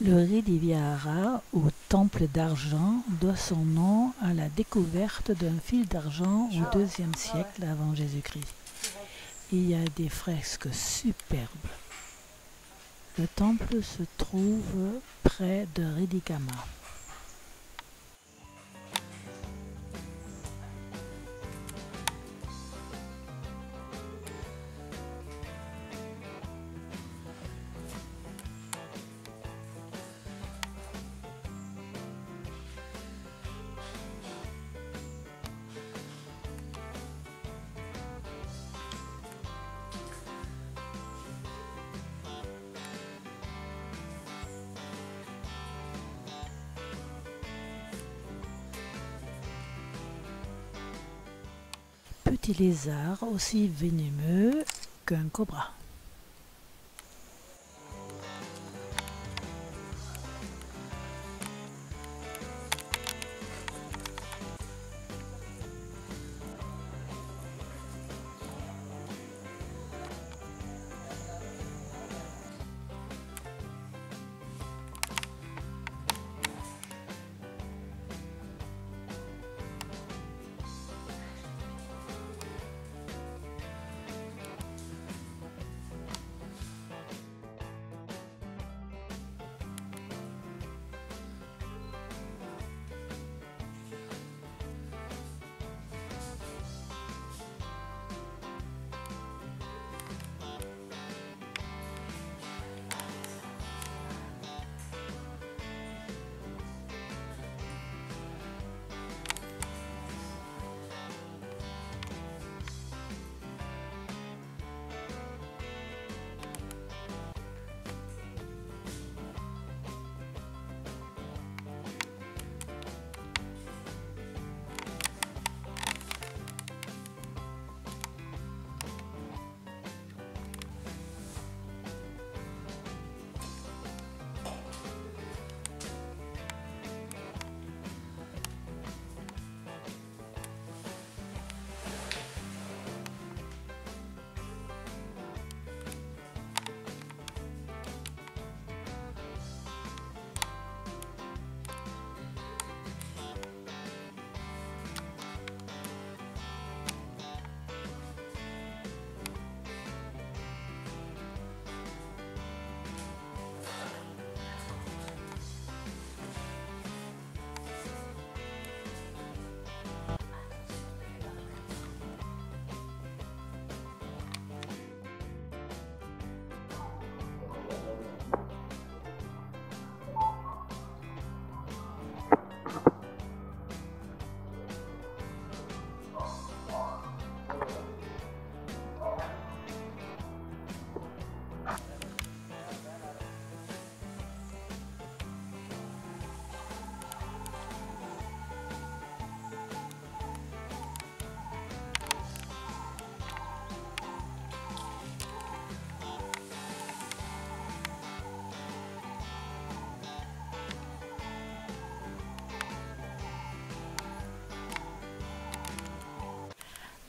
Le Ridivihara, ou temple d'argent, doit son nom à la découverte d'un fil d'argent au IIe siècle avant Jésus-Christ. Il y a des fresques superbes. Le temple se trouve près de Ridikama. Petit lézard aussi venimeux qu'un cobra.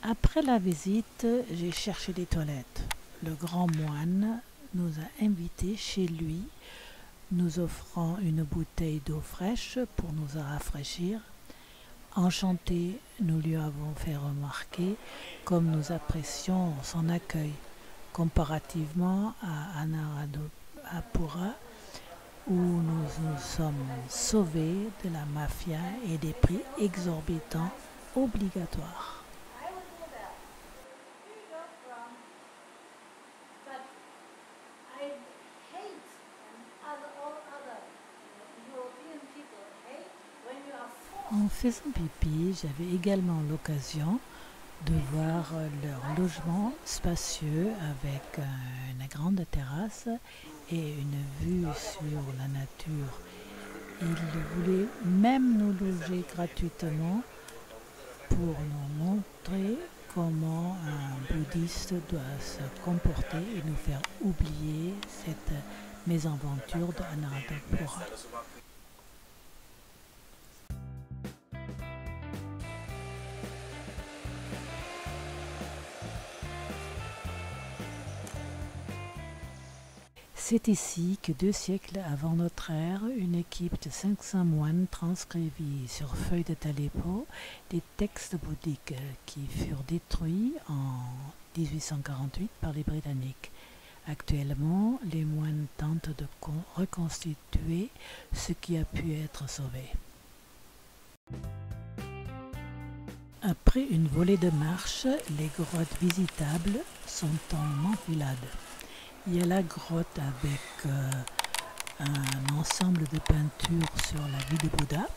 Après la visite, j'ai cherché des toilettes. Le grand moine nous a invités chez lui, nous offrant une bouteille d'eau fraîche pour nous rafraîchir. Enchantés, nous lui avons fait remarquer comme nous apprécions son accueil, comparativement à Anuradhapura, où nous nous sommes sauvés de la mafia et des prix exorbitants obligatoires. En faisant pipi, j'avais également l'occasion de voir leur logement spacieux avec une grande terrasse et une vue sur la nature. Ils voulaient même nous loger gratuitement pour nous montrer comment un bouddhiste doit se comporter et nous faire oublier cette mésaventure de Anuradhapura. C'est ici que 2 siècles avant notre ère, une équipe de 500 moines transcrivit sur feuilles de talipo des textes bouddhiques qui furent détruits en 1848 par les Britanniques. Actuellement, les moines tentent de reconstituer ce qui a pu être sauvé. Après une volée de marches, les grottes visitables sont en enfilade. Il y a la grotte avec un ensemble de peintures sur la vie de Bouddha.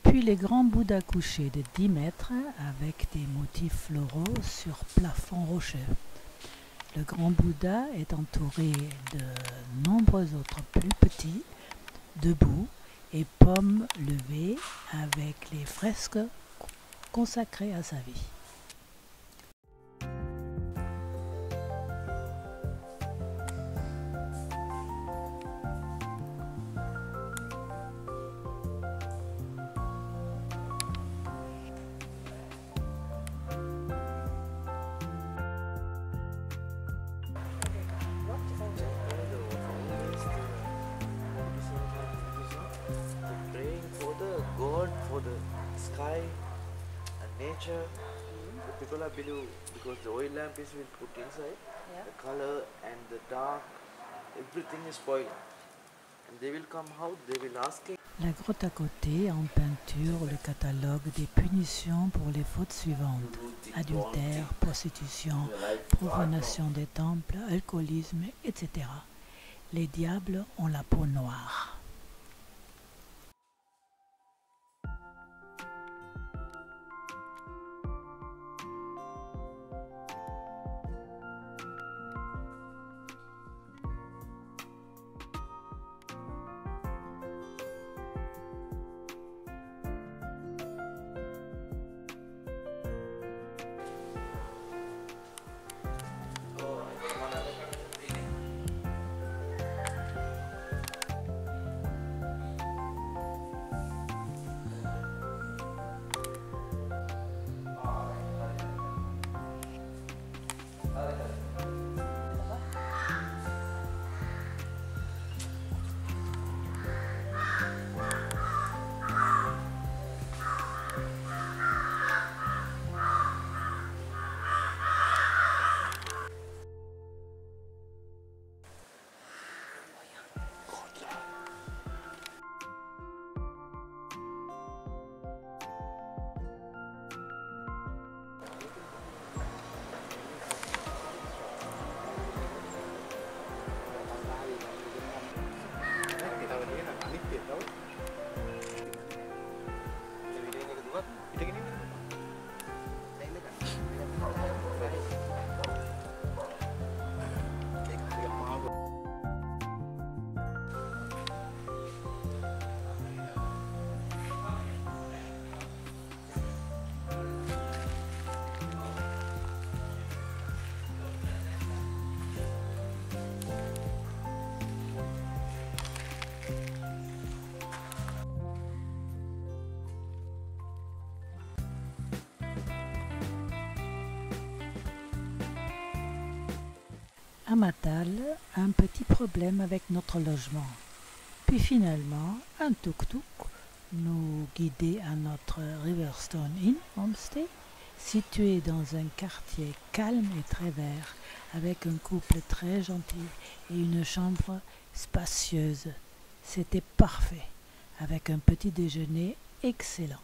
Puis les grands Bouddhas couchés de 10 mètres avec des motifs floraux sur plafond rocheux. Le grand Bouddha est entouré de nombreux autres plus petits, debout et paumes levées avec les fresques consacrées à sa vie. For the sky and nature, the people are believe because the oil lamp is will put inside, the color and the dark, everything is spoiled. And they will come out, they will ask. La grotte à côté en peinture le catalogue des punitions pour les fautes suivantes: adultère, prostitution, profanation des temples, alcoolisme, etc. Les diables ont la peau noire. à Matal un petit problème avec notre logement. Puis finalement, un tuk-tuk nous guidait à notre Riverstone Inn Homestay, situé dans un quartier calme et très vert, avec un couple très gentil et une chambre spacieuse. C'était parfait, avec un petit déjeuner excellent.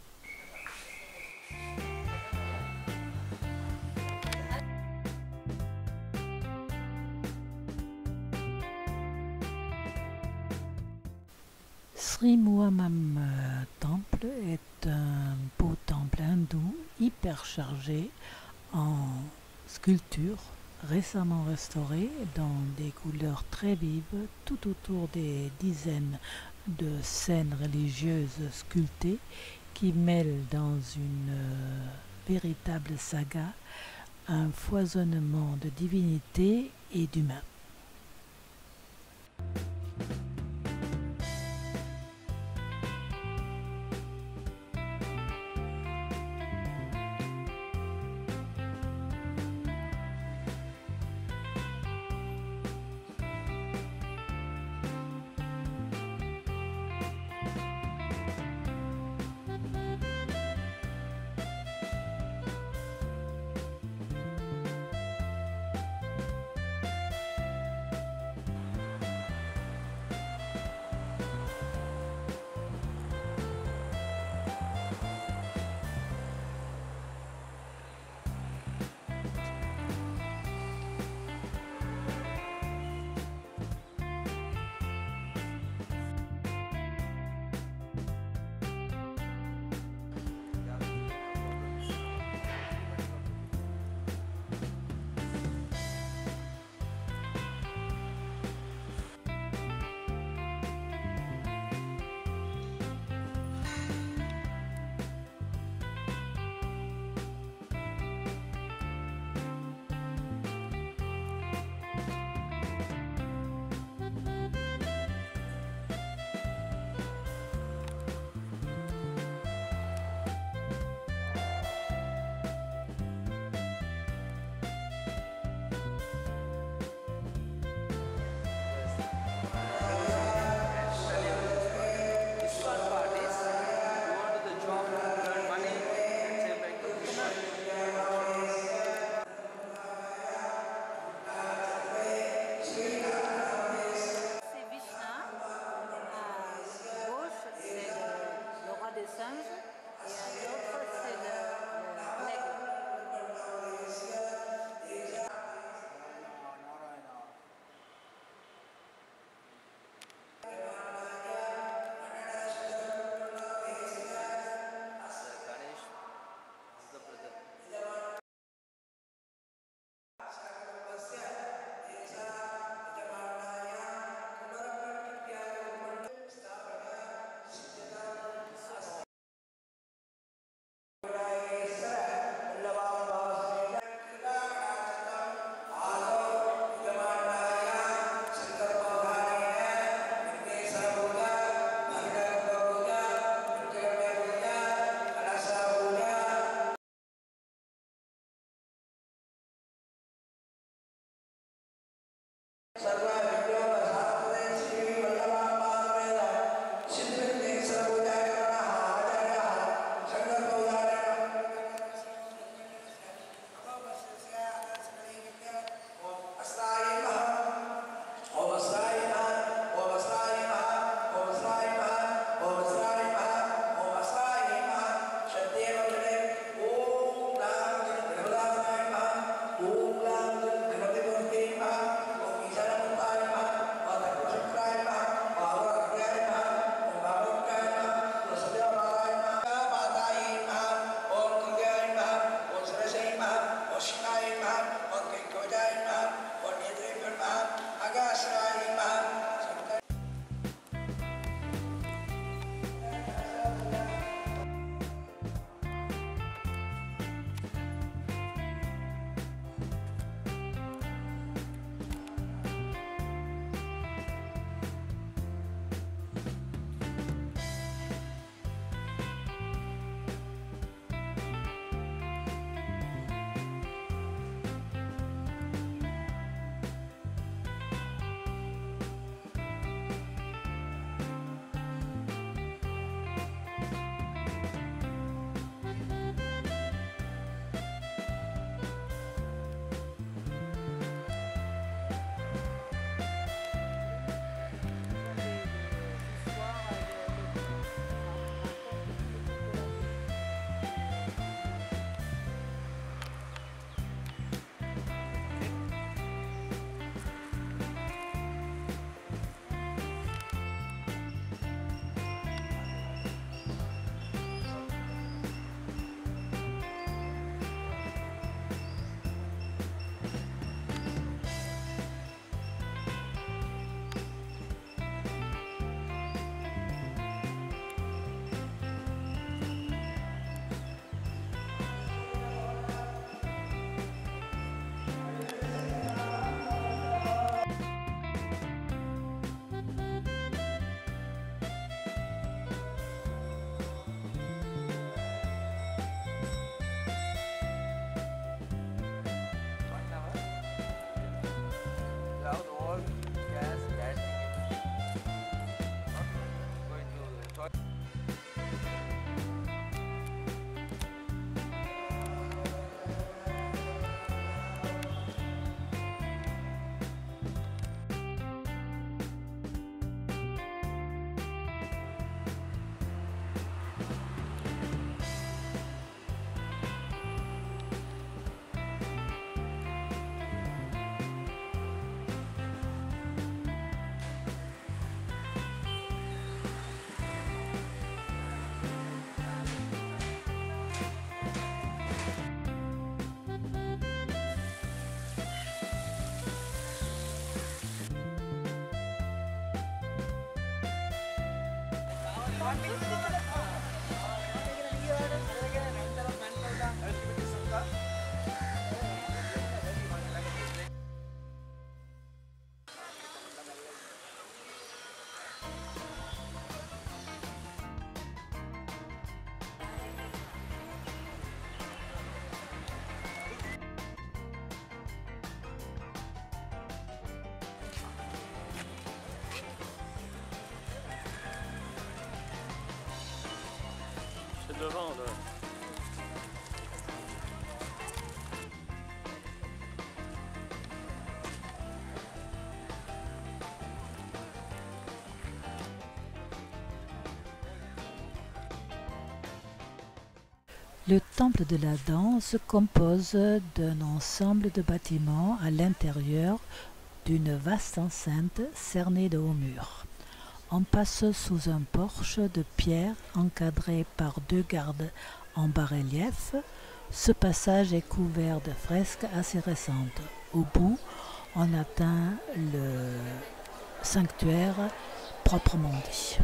Sri Muamam Temple est un beau temple hindou hyper chargé en sculpture récemment restauré dans des couleurs très vives tout autour des dizaines de scènes religieuses sculptées qui mêlent dans une véritable saga un foisonnement de divinité et d'humain. C'est devant là. Le temple de la danse se compose d'un ensemble de bâtiments à l'intérieur d'une vaste enceinte cernée de hauts murs. On passe sous un porche de pierre encadré par 2 gardes en bas-relief. Ce passage est couvert de fresques assez récentes. Au bout, on atteint le sanctuaire proprement dit.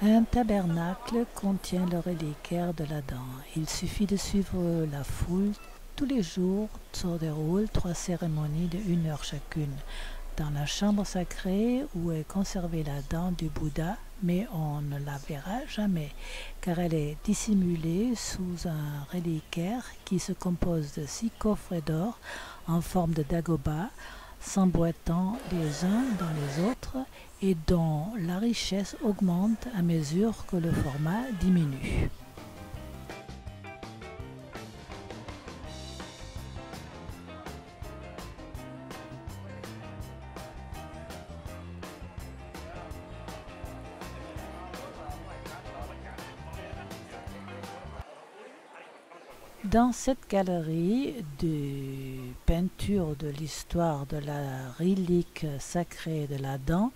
Un tabernacle contient le reliquaire de l'Adam. Il suffit de suivre la foule. Tous les jours se déroulent 3 cérémonies de 1 heure chacune. Dans la chambre sacrée où est conservée la dent du Bouddha, mais on ne la verra jamais, car elle est dissimulée sous un reliquaire qui se compose de 6 coffrets d'or en forme de dagoba, s'emboîtant les uns dans les autres et dont la richesse augmente à mesure que le format diminue. Dans cette galerie de peintures de l'histoire de la relique sacrée de la dent,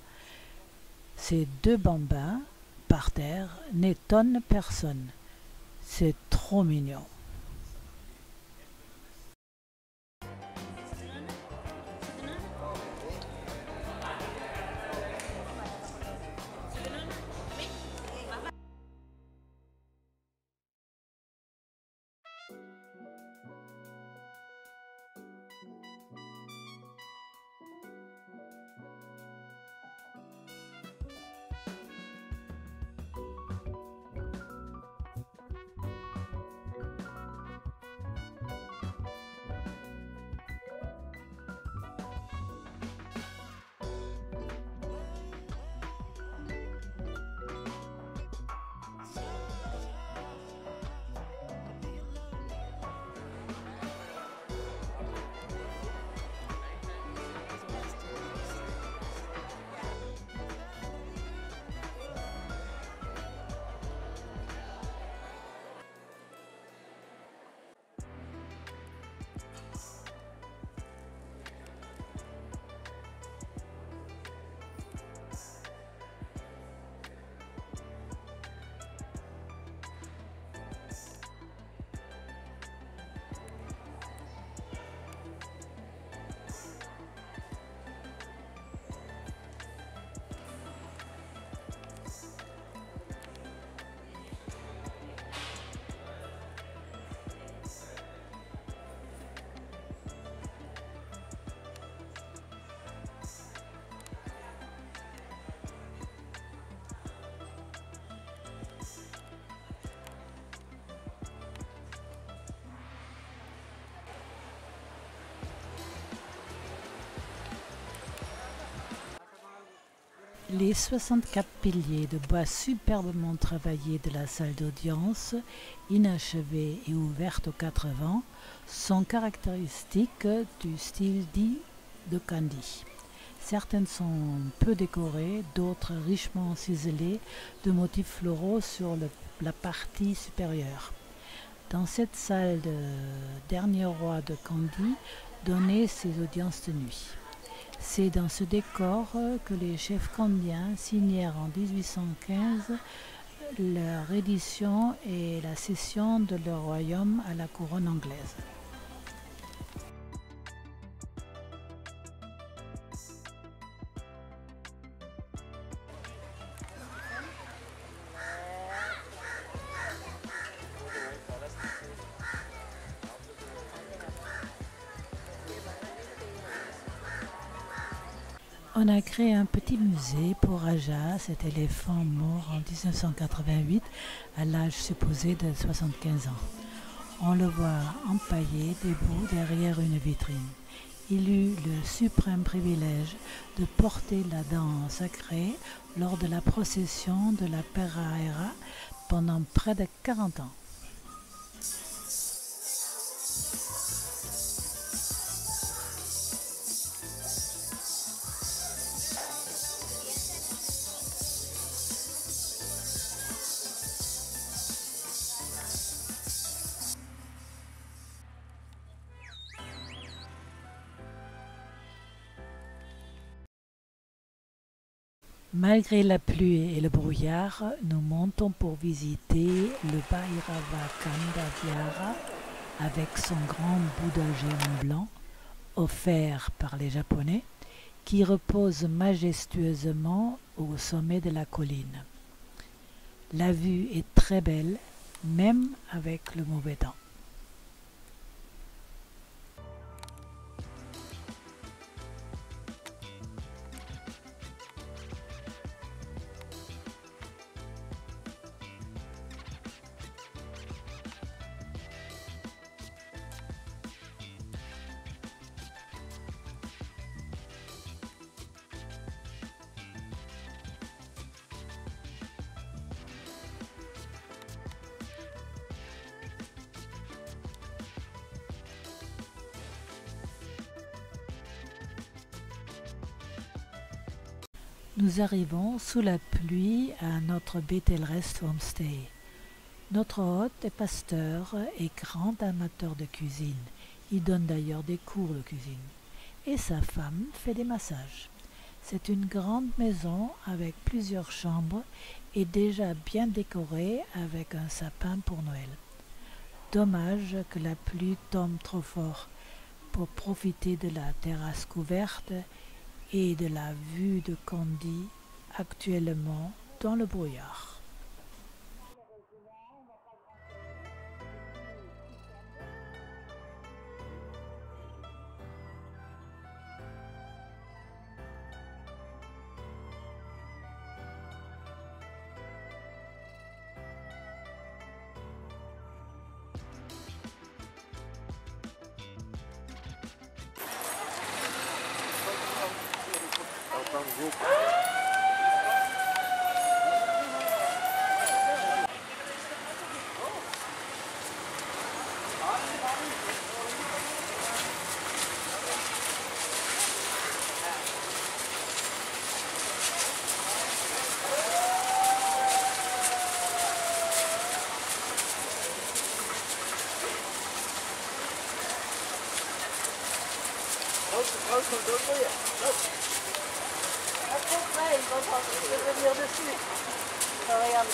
ces 2 bambins par terre n'étonnent personne. C'est trop mignon. Les 64 piliers de bois superbement travaillés de la salle d'audience, inachevée et ouverte aux 4 vents, sont caractéristiques du style dit de Kandy. Certaines sont peu décorées, d'autres richement ciselées de motifs floraux sur la partie supérieure. Dans cette salle de dernier roi de Kandy donnaient ses audiences de nuit. C'est dans ce décor que les chefs kandiens signèrent en 1815 leur reddition et la cession de leur royaume à la couronne anglaise. On a créé un petit musée pour Raja, cet éléphant mort en 1988 à l'âge supposé de 75 ans. On le voit empaillé debout derrière une vitrine. Il eut le suprême privilège de porter la danse sacrée lors de la procession de la Peraera pendant près de 40 ans. Malgré la pluie et le brouillard, nous montons pour visiter le Bhairavakanda Vihara avec son grand Bouddha géant blanc, offert par les Japonais, qui repose majestueusement au sommet de la colline. La vue est très belle, même avec le mauvais temps. Nous arrivons sous la pluie à notre Bethel Rest Homestay. Notre hôte est pasteur et grand amateur de cuisine. Il donne d'ailleurs des cours de cuisine. Et sa femme fait des massages. C'est une grande maison avec plusieurs chambres et déjà bien décorée avec un sapin pour Noël. Dommage que la pluie tombe trop fort pour profiter de la terrasse couverte et de la vue de Kandy actuellement dans le brouillard. Après, ils vont venir dessus. Regarde.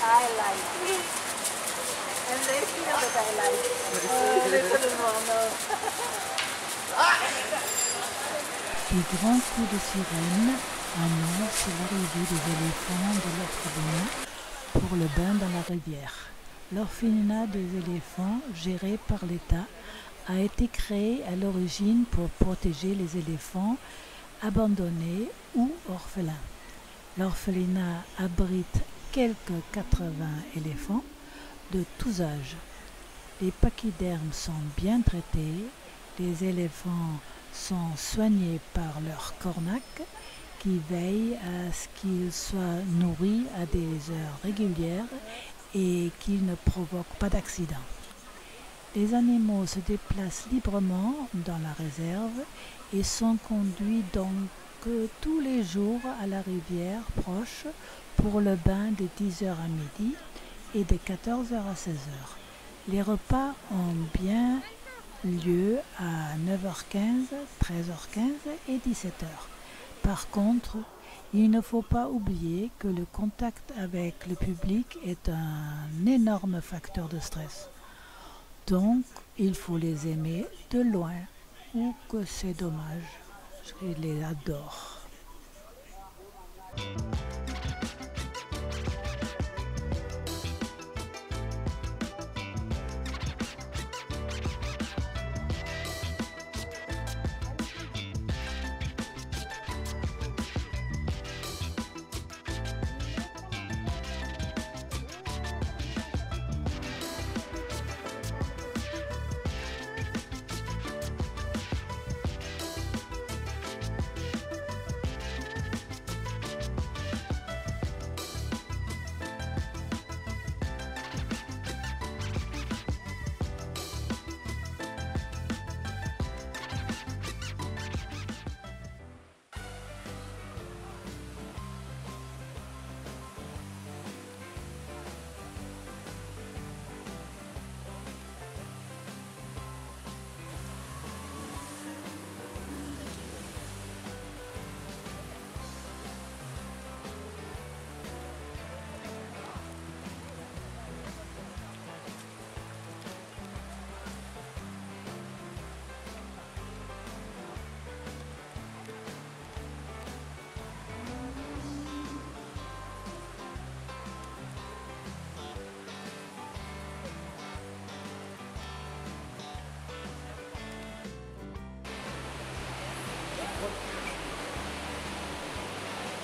I like it. And they feel that I like it. They couldn't know. Des grands coups de sirène annoncent l'arrivée des éléphants de l'orphelinat pour le bain dans la rivière. L'orphelinat des éléphants, géré par l'État, a été créé à l'origine pour protéger les éléphants abandonnés ou orphelins. L'orphelinat abrite quelques 80 éléphants de tous âges. Les pachydermes sont bien traités, les éléphants sont soignés par leur cornac qui veille à ce qu'ils soient nourris à des heures régulières et qu'ils ne provoquent pas d'accident. Les animaux se déplacent librement dans la réserve et sont conduits donc tous les jours à la rivière proche pour le bain de 10h à midi et de 14h à 16h. Les repas ont bien lieu à 9h15, 13h15 et 17h. Par contre, il ne faut pas oublier que le contact avec le public est un énorme facteur de stress. Donc, il faut les aimer de loin, ou que c'est dommage. Je les adore.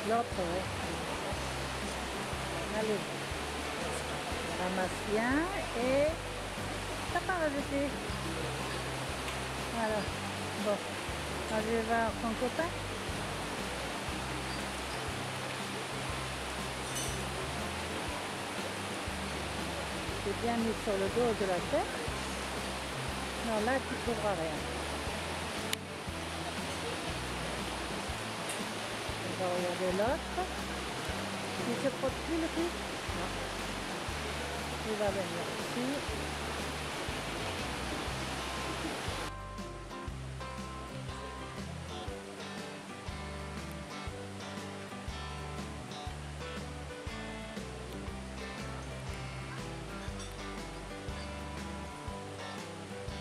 L'autre, ouais. Allez. Ramasse bien et t'as pas rajouté. Voilà. Bon. Alors, je vais voir ton copain. C'est bien mis sur le dos de la tête. Non, là, tu ne trouveras rien. On va regarder l'autre. Il se frotte plus le cul? Non. Il va venir ici.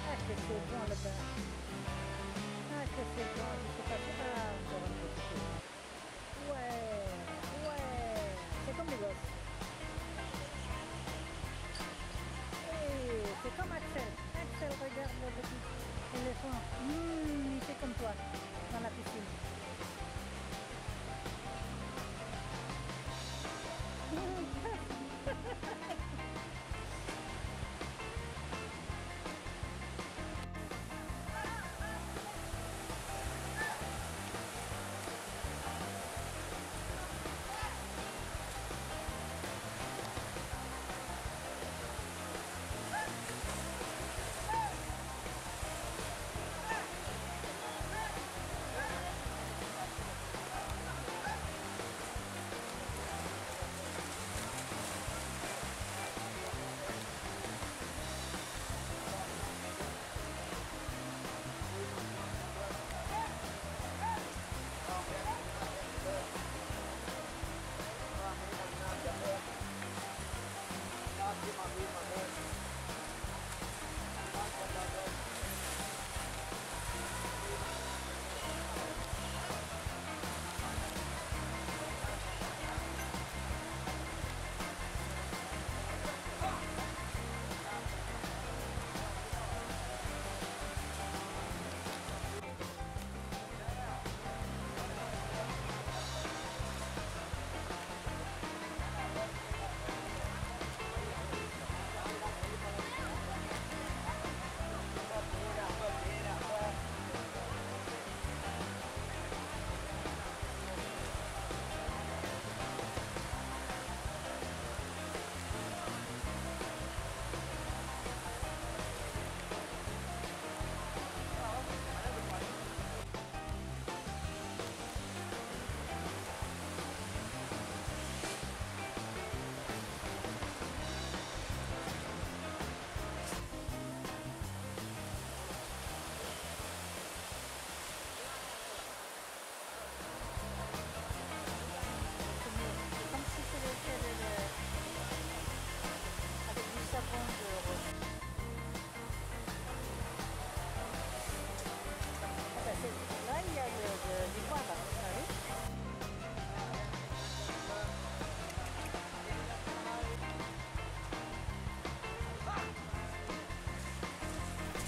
Ah, que c'est bon le bain. Ah, que c'est bon. Je sais pas ça encore un petit peu. Ouais, ouais. C'est comme les gosses. C'est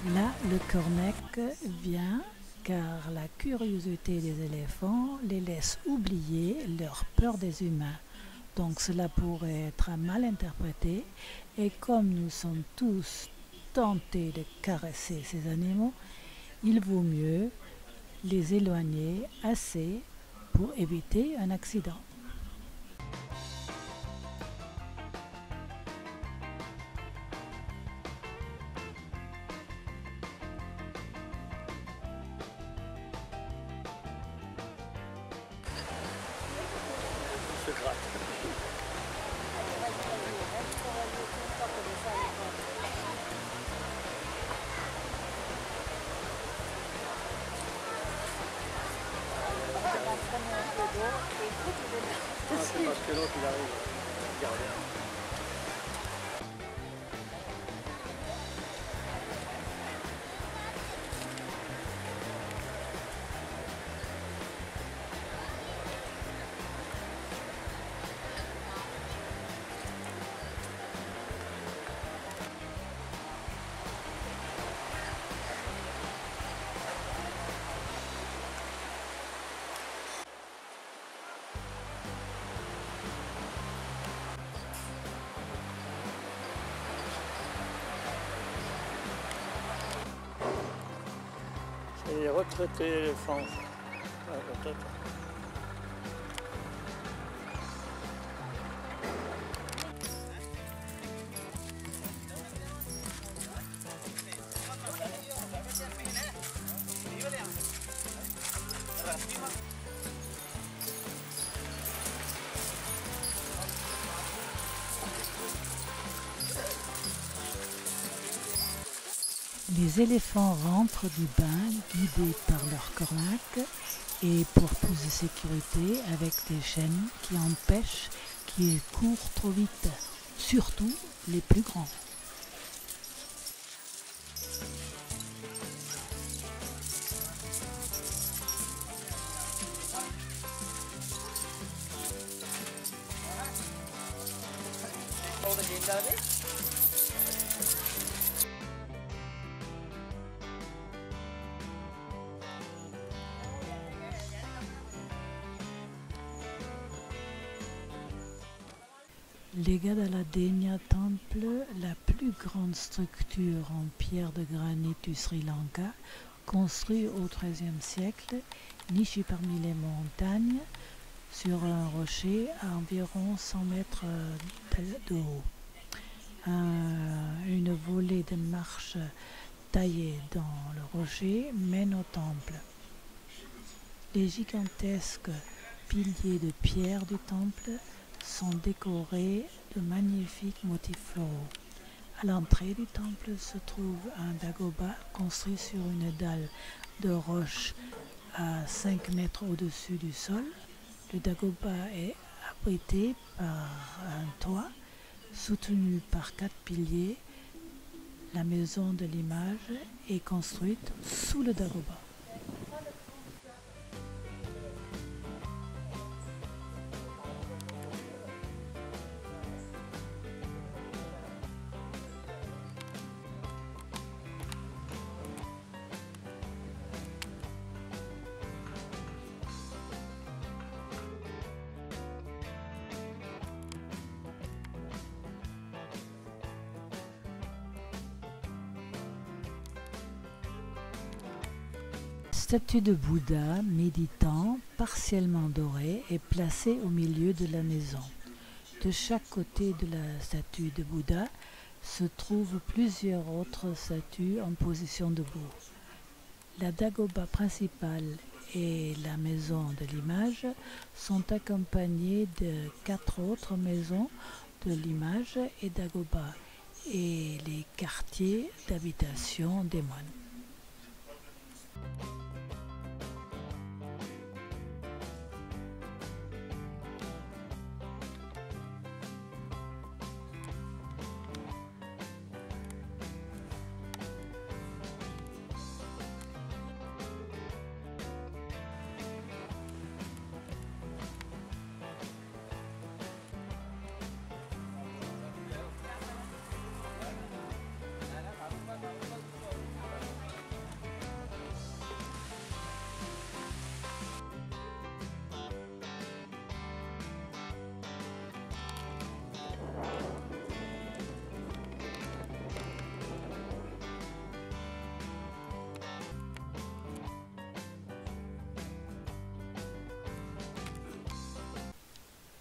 Là, le cornec vient car la curiosité des éléphants les laisse oublier leur peur des humains. Donc cela pourrait être mal interprété et comme nous sommes tous tentés de caresser ces animaux, il vaut mieux les éloigner assez pour éviter un accident. Se gratte. Ah, c'est parce que l'autre il arrive. Regardez. C'est les retraités éléphants. Ouais, peut-être. Les éléphants rentrent du bain guidés par leur cornac et pour plus de sécurité avec des chaînes qui empêchent qu'ils courent trop vite, surtout les plus grands. Lega dalla Degna Temple, la plus grande structure en pierre de granit du Sri Lanka, construite au XIIIe siècle, nichée parmi les montagnes, sur un rocher à environ 100 mètres de haut. Une volée de marches taillées dans le rocher mène au temple. Les gigantesques piliers de pierre du temple sont décorés de magnifiques motifs floraux. À l'entrée du temple se trouve un dagoba construit sur une dalle de roche à 5 mètres au-dessus du sol. Le dagoba est abrité par un toit soutenu par 4 piliers. La maison de l'image est construite sous le dagoba. Statue de Bouddha méditant, partiellement dorée, est placée au milieu de la maison. De chaque côté de la statue de Bouddha se trouvent plusieurs autres statues en position debout. La dagoba principale et la maison de l'image sont accompagnées de 4 autres maisons de l'image et dagoba et les quartiers d'habitation des moines.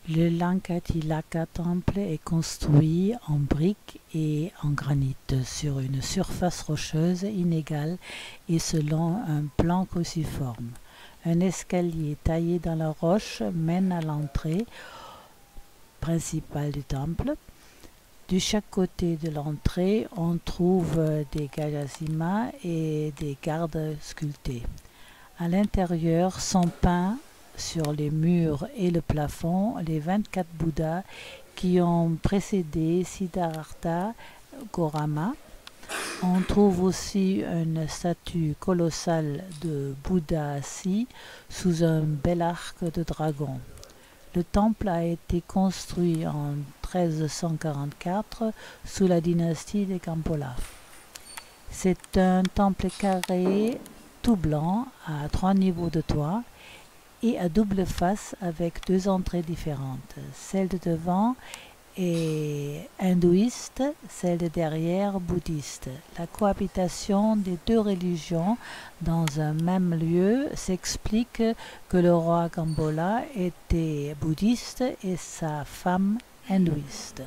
Le Lankatilaka temple est construit en briques et en granit sur une surface rocheuse inégale et selon un plan cruciforme. Un escalier taillé dans la roche mène à l'entrée principale du temple. De chaque côté de l'entrée, on trouve des gajasimas et des gardes sculptés. À l'intérieur sont peints sur les murs et le plafond les 24 Bouddhas qui ont précédé Siddhartha Gautama. On trouve aussi une statue colossale de Bouddha assis sous un bel arc de dragon. Le temple a été construit en 1344 sous la dynastie des Gampola. C'est un temple carré tout blanc à 3 niveaux de toit et à double face avec 2 entrées différentes. Celle de devant est hindouiste, celle de derrière bouddhiste. La cohabitation des 2 religions dans un même lieu s'explique que le roi Gampola était bouddhiste et sa femme hindouiste.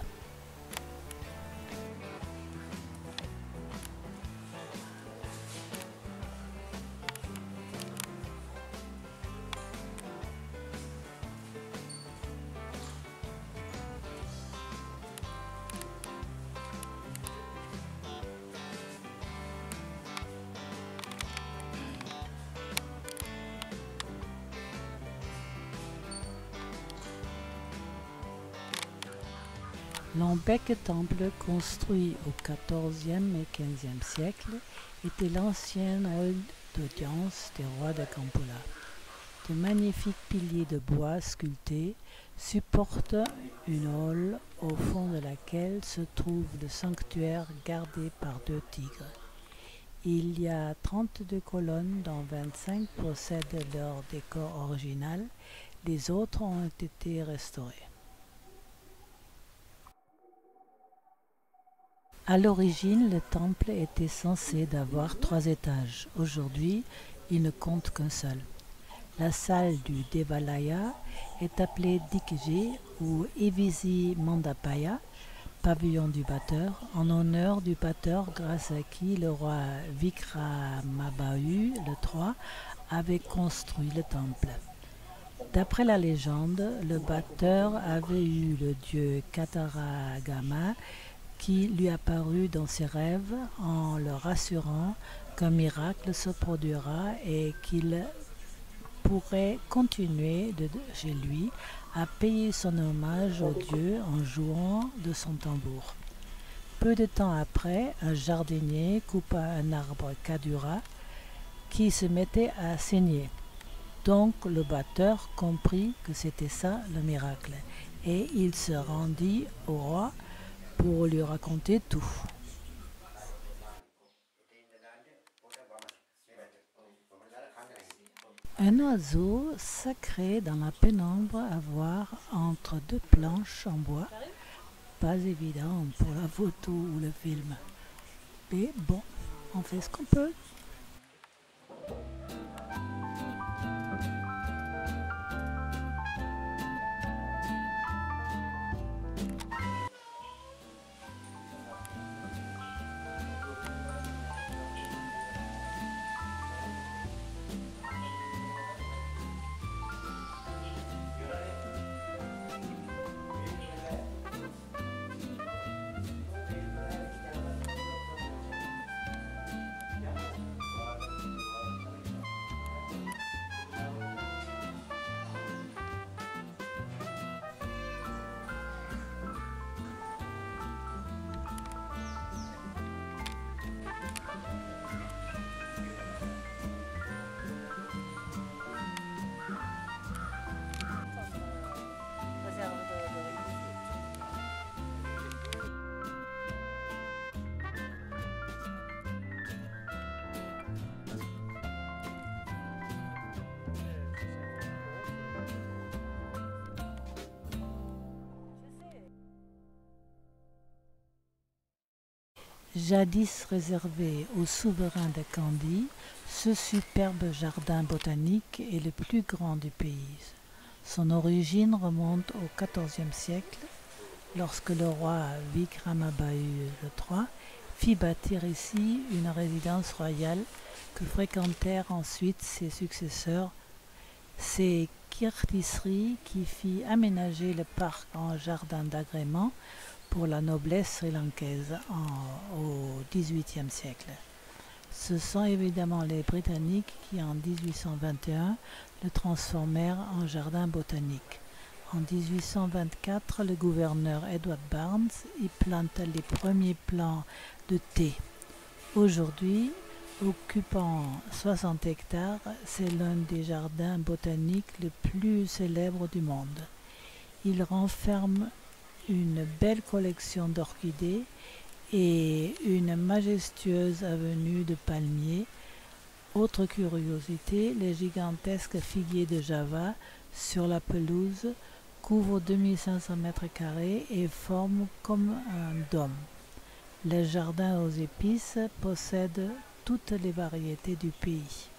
L'Ambek temple, construit au XIVe et XVe siècle, était l'ancien hall d'audience des rois de Gampola. De magnifiques piliers de bois sculptés supportent une hall au fond de laquelle se trouve le sanctuaire gardé par 2 tigres. Il y a 32 colonnes dont 25 possèdent leur décor original, les autres ont été restaurées. À l'origine, le temple était censé d'avoir 3 étages. Aujourd'hui, il ne compte qu'un seul. La salle du Devalaya est appelée Dikji ou Evisi Mandapaya, pavillon du batteur, en honneur du batteur grâce à qui le roi Vikramabahu III avait construit le temple. D'après la légende, le batteur avait eu le dieu Kataragama qui lui apparut dans ses rêves en le rassurant qu'un miracle se produira et qu'il pourrait continuer chez lui à payer son hommage au dieu en jouant de son tambour. Peu de temps après, un jardinier coupa un arbre kadura qui se mettait à saigner. Donc le batteur comprit que c'était ça le miracle et il se rendit au roi pour lui raconter tout. Un oiseau sacré dans la pénombre à voir entre 2 planches en bois, pas évident pour la photo ou le film. Mais bon, on fait ce qu'on peut. Jadis réservé au souverain de Kandy, ce superbe jardin botanique est le plus grand du pays. Son origine remonte au XIVe siècle, lorsque le roi Vikramabahu III fit bâtir ici une résidence royale que fréquentèrent ensuite ses successeurs. C'est Kirtisri qui fit aménager le parc en jardin d'agrément pour la noblesse sri-lankaise au XVIIIe siècle. Ce sont évidemment les Britanniques qui, en 1821, le transformèrent en jardin botanique. En 1824, le gouverneur Edward Barnes y planta les premiers plants de thé. Aujourd'hui, occupant 60 hectares, c'est l'un des jardins botaniques les plus célèbres du monde. Il renferme une belle collection d'orchidées et une majestueuse avenue de palmiers. Autre curiosité, les gigantesques figuiers de Java sur la pelouse couvrent 2500 mètres carrés et forment comme un dôme. Les jardins aux épices possèdent toutes les variétés du pays.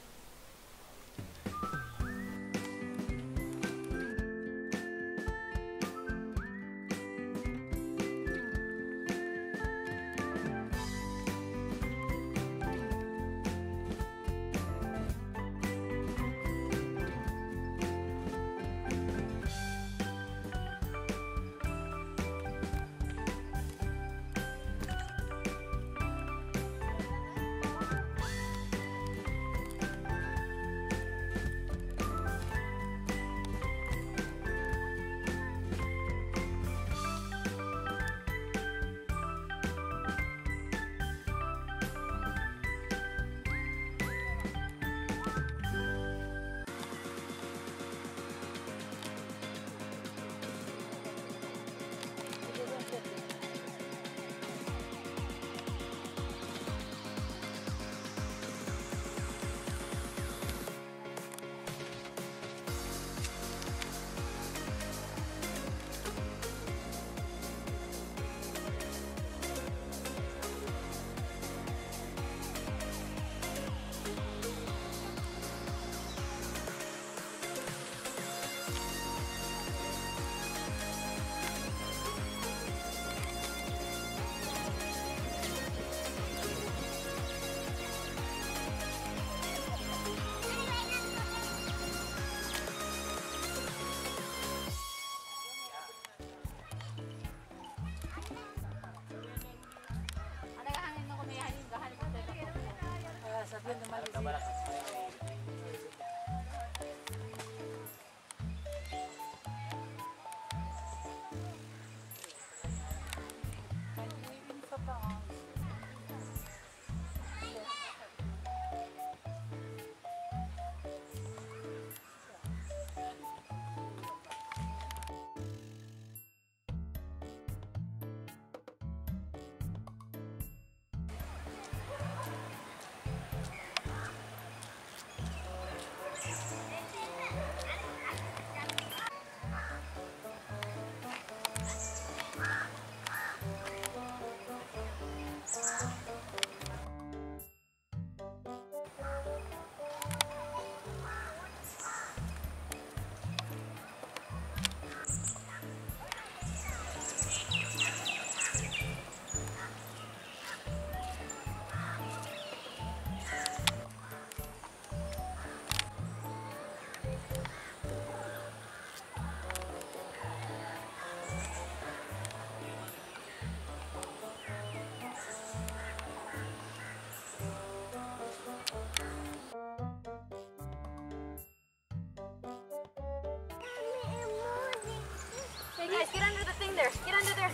Hey guys, get under the thing there. Get under there.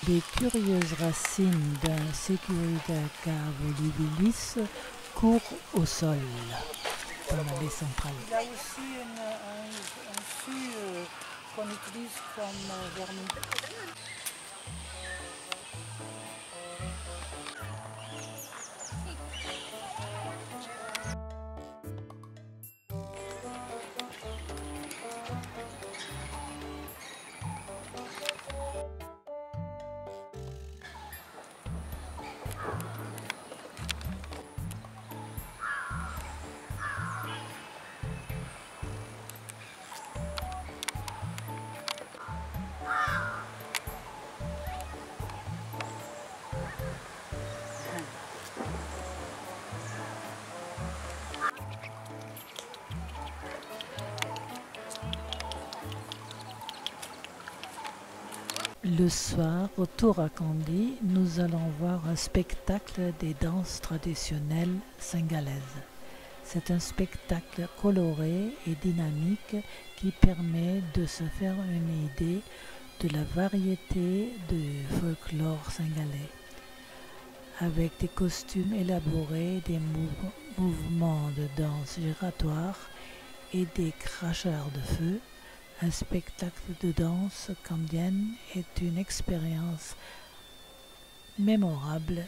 Les curieuses racines d'un Securitaca volubilis courent au sol dans l'allée centrale. Il y a aussi un fût qu'on utilise comme vernis. Le soir, au Tour à Kandy, nous allons voir un spectacle des danses traditionnelles sénégalaises. C'est un spectacle coloré et dynamique qui permet de se faire une idée de la variété du folklore sénégalais. Avec des costumes élaborés, des mouvements de danse giratoire et des cracheurs de feu, un spectacle de danse kandienne est une expérience mémorable.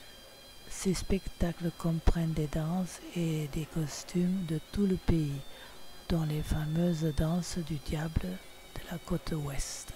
Ces spectacles comprennent des danses et des costumes de tout le pays, dont les fameuses danses du diable de la côte ouest.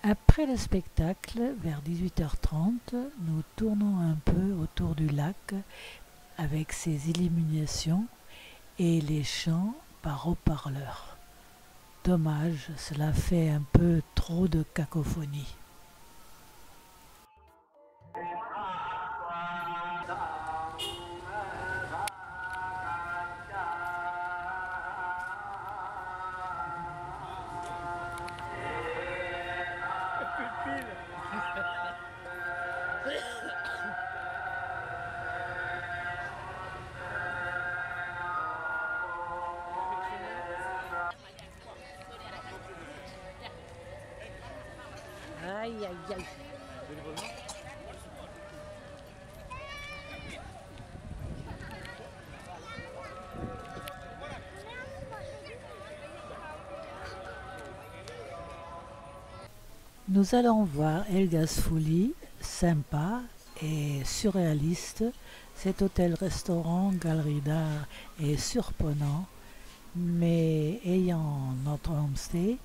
Après le spectacle, vers 18h30, nous tournons un peu autour du lac avec ses illuminations et les chants par haut-parleurs. Dommage, cela fait un peu trop de cacophonie. Aïe, aïe, aïe. Nous allons voir El Gazfouli, sympa et surréaliste. Cet hôtel-restaurant, galerie d'art est surprenant, mais ayant notre homestay,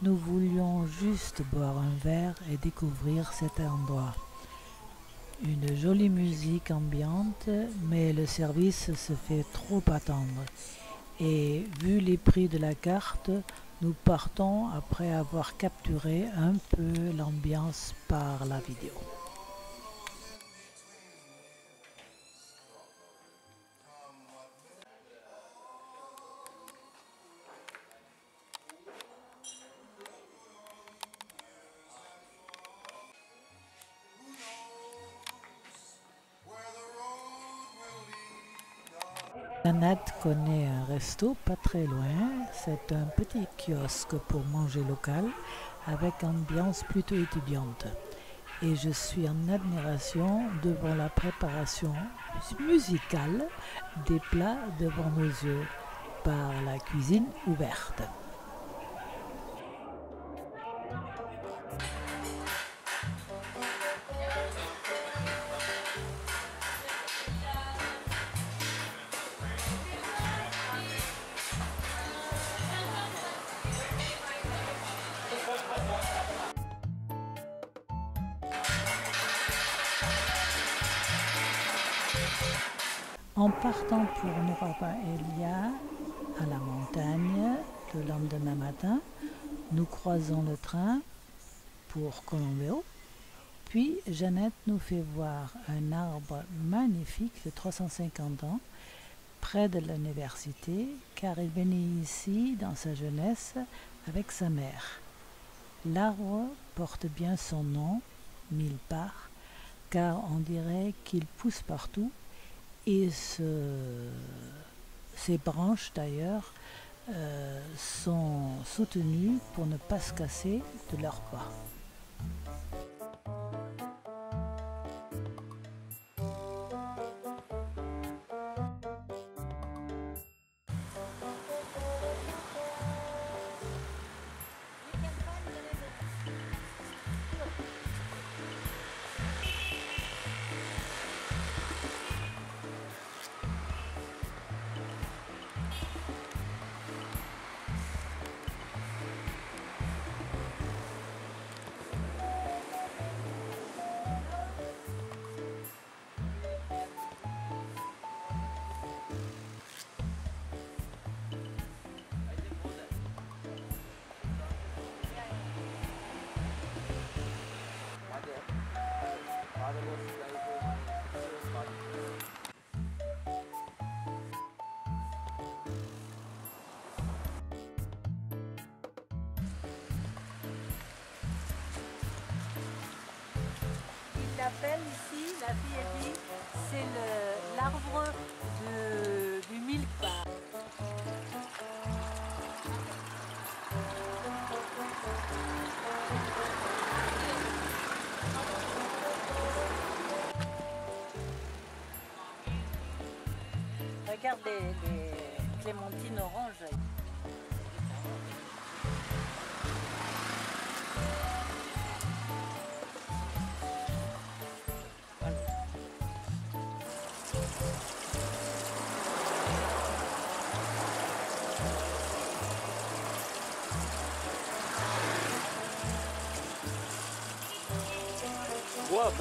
nous voulions juste boire un verre et découvrir cet endroit. Une jolie musique ambiante, mais le service se fait trop attendre. Et vu les prix de la carte, nous partons après avoir capturé un peu l'ambiance par la vidéo. Jeannette connaît un resto pas très loin, c'est un petit kiosque pour manger local avec ambiance plutôt étudiante. Et je suis en admiration devant la préparation musicale des plats devant nos yeux par la cuisine ouverte. En partant pour Nuraba Elia à la montagne le lendemain matin, nous croisons le train pour Colombeo. Puis Jeannette nous fait voir un arbre magnifique de 350 ans près de l'université car il venait ici dans sa jeunesse avec sa mère. L'arbre porte bien son nom, Millepare, car on dirait qu'il pousse partout. Et ces branches d'ailleurs sont soutenues pour ne pas se casser de leurs pas. Il l'appelle ici, la fille a dit, c'est l'arbre du Millepare. Regarde les clémentines oranges. Bois.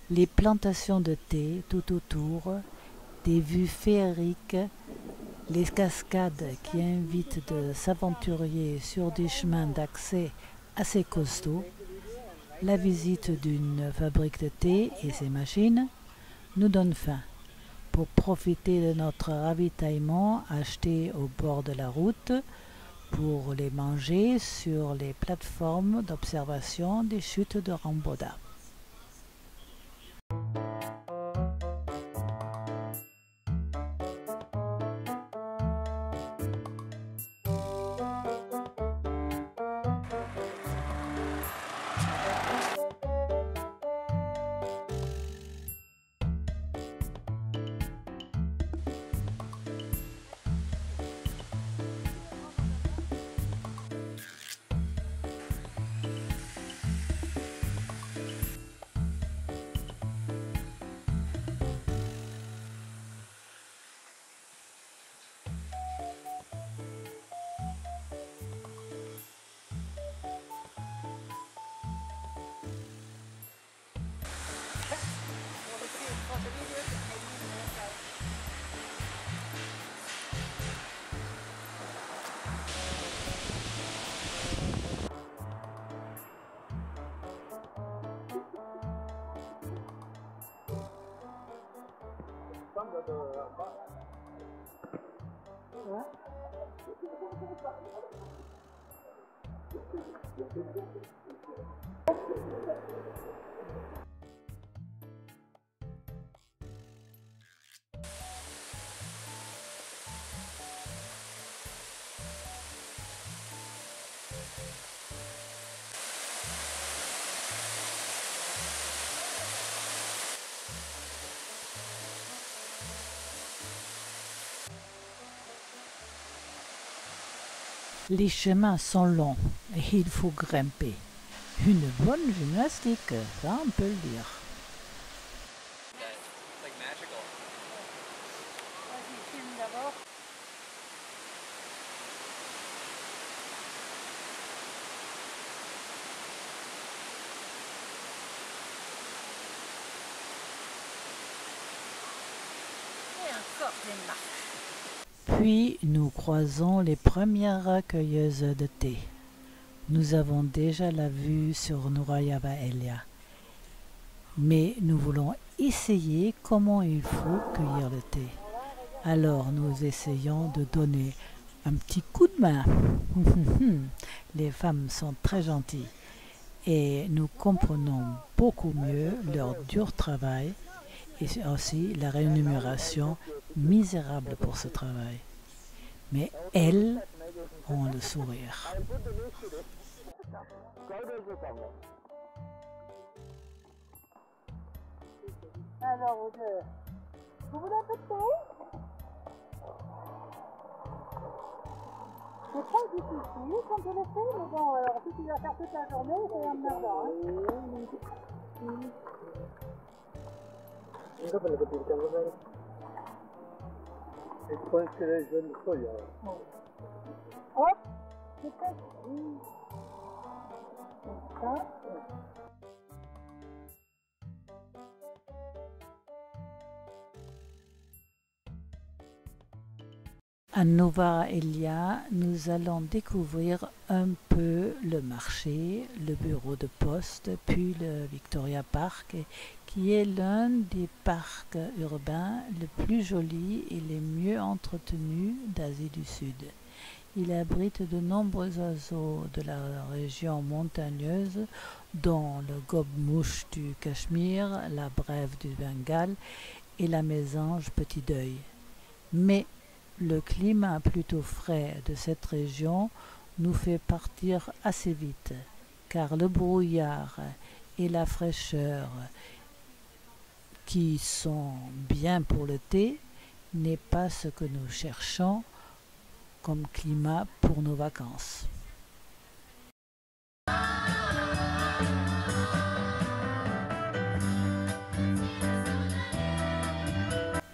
Les plantations de thé tout autour, des vues féeriques, les cascades qui invitent de s'aventurer sur des chemins d'accès assez costauds, la visite d'une fabrique de thé et ses machines nous donnent faim pour profiter de notre ravitaillement acheté au bord de la route pour les manger sur les plateformes d'observation des chutes de Ramboda. Les chemins sont longs et il faut grimper. Une bonne gymnastique, ça on peut le dire. It's like magical. Vas-y, filme d'abord. Et encore des marches. Puis nous croisons les premières cueilleuses de thé. Nous avons déjà la vue sur Nurajava Elia. Mais nous voulons essayer comment il faut cueillir le thé. Alors nous essayons de donner un petit coup de main. Les femmes sont très gentilles et nous comprenons beaucoup mieux leur dur travail et aussi la rémunération misérable pour ce travail. Mais elles ont le sourire. Alors, vous voulez un peu de thé? C'est pas difficile quand on le fait, mais bon, ensuite il va faire toute la journée, c'est un merdant. Hop, c'est fait. Ça. À Nova Elia, nous allons découvrir un peu le marché, le bureau de poste, puis le Victoria Park, qui est l'un des parcs urbains les plus jolis et les mieux entretenus d'Asie du Sud. Il abrite de nombreux oiseaux de la région montagneuse, dont le gobe-mouche du Cachemire, la brève du Bengale et la mésange petit deuil. Mais le climat plutôt frais de cette région nous fait partir assez vite, car le brouillard et la fraîcheur qui sont bien pour le thé n'est pas ce que nous cherchons comme climat pour nos vacances.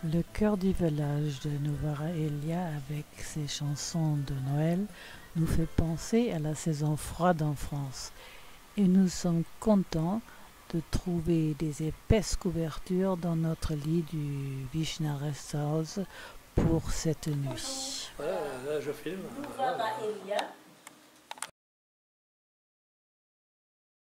Le cœur du village de Nova Elia, avec ses chansons de Noël, nous fait penser à la saison froide en France. Et nous sommes contents de trouver des épaisses couvertures dans notre lit du Vishna Rest House pour cette nuit. Voilà, là je filme. Nova Elia,